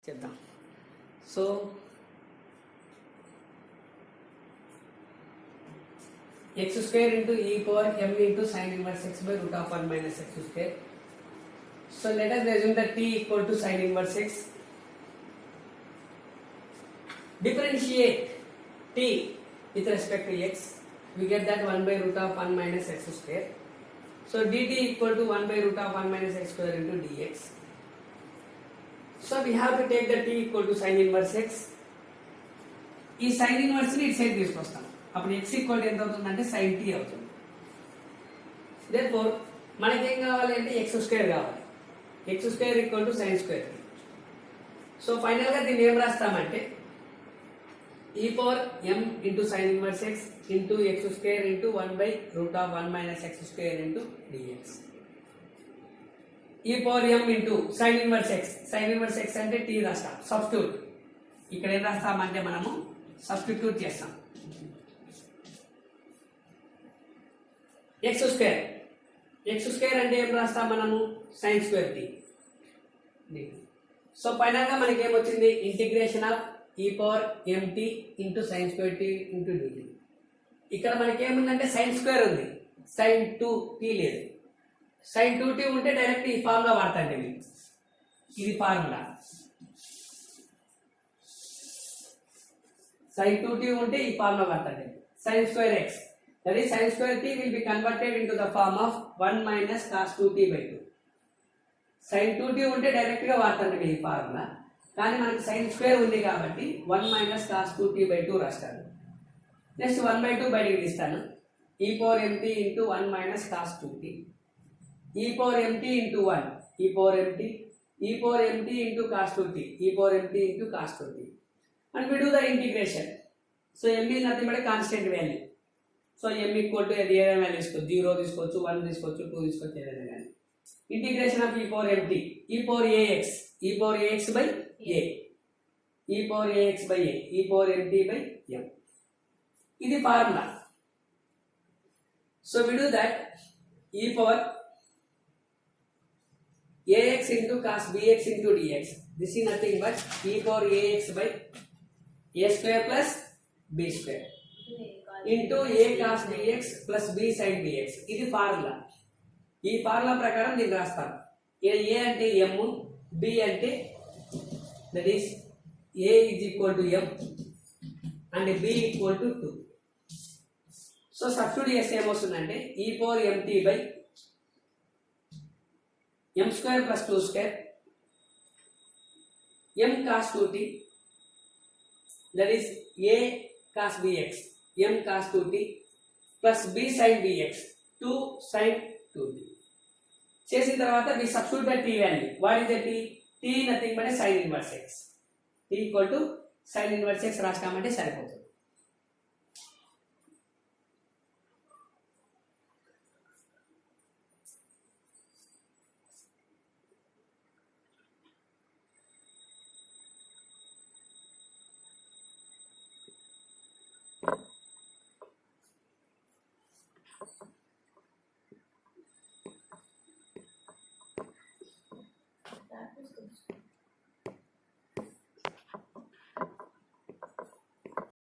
చేద్దాం. So x square into e power m into sin inverse x by root of 1 minus x square. So let us assume that t equal to sin inverse x. Differentiate t with respect to x. We get that 1 by root of 1 minus x square. So dt equal to 1 by root of 1 minus x square into dx. So we have to take the t equal to sin inverse x. ఈ sin inverse ని ఇటు side తీసుకొస్తాం. అప్పుడు x equal ఎంత అవుతుందంటే sin t అవుతుంది. Therefore మనకి ఏం కావాలి అంటే x స్క్వేర్ కావాలి. x square equal to sin square. So final గా దీన్ని ఏం రాస్తామంటే e power m into sin inverse x into x square into 1 by root of 1 minus x square into dx. e power m into sin inverse x. sin inverse x అంటే t రాస్తాం. Substitute ఇక్కడ ఏం రాస్తామంటే మనము substitute చేస్తాం. x square అంటే ఏం రాస్తాం మనము sin square t. So final గా మనకి ఏమొచ్చింది integration of e power mt into sin square t into dt. ఇక్కడ మనకి ఏముందంటే sin స్క్వేర్ ఉంది, sin 2t లేదు. sin 2t ఉంటే డైరెక్ట్ ఈ ఫార్ములా వాడతాండి. ఇది ఫార్ములా. sin 2t ఉంటే ఈ ఫార్ములా వాడతాండి. sin square x, that is sin square t will be converted into the form of 1 minus cos 2t by 2. sin 2t ఉంటే direct గా వాడతాండి ఈ ఫార్ములా. కానీ మనకి sin స్క్వేర్ ఉంది కాబట్టి 1 minus cos 2t by 2 రాస్తాను. నెక్స్ట్ 1 by 2 బయటికి తీస్తాను. e power mt into 1 minus cos 2t. e power mt into 1, e power mt, e power mt into cos 2t, e power mt into cos 2t. And we do the integration. So m is nothing but a constant value. So m equal to ఏదైనా value తీసుకోవచ్చు, 0 తీసుకోవచ్చు, 1 తీసుకోవచ్చు, 2 తీసుకోవచ్చు, ఏదైనా కానీ. Integration of e power mt, e power ax, e power ax by a, e power ax by a, e power mt by m. ఇది formula. So we do that e power ax into cos bx into dx. This is nothing but e power ax by a square plus b square into a cos bx plus b sin bx. ఇది formula. ఈ formula ప్రకారం దీన్ని రాస్తాను. a అంటే m, b అంటే that is a is equal to m and b equal to 2. So substitute చేస్తే ఏమొస్తుందంటే e power mt by m square plus 2 square m cos 2t, that is a cos bx, m cos 2t plus b sin bx, 2 sin 2t. చేసిన తర్వాత we substitute the t value. What is the t? t nothing but sin inverse x. t equal to sin inverse x రాస్తామంటే సరిపోతుంది.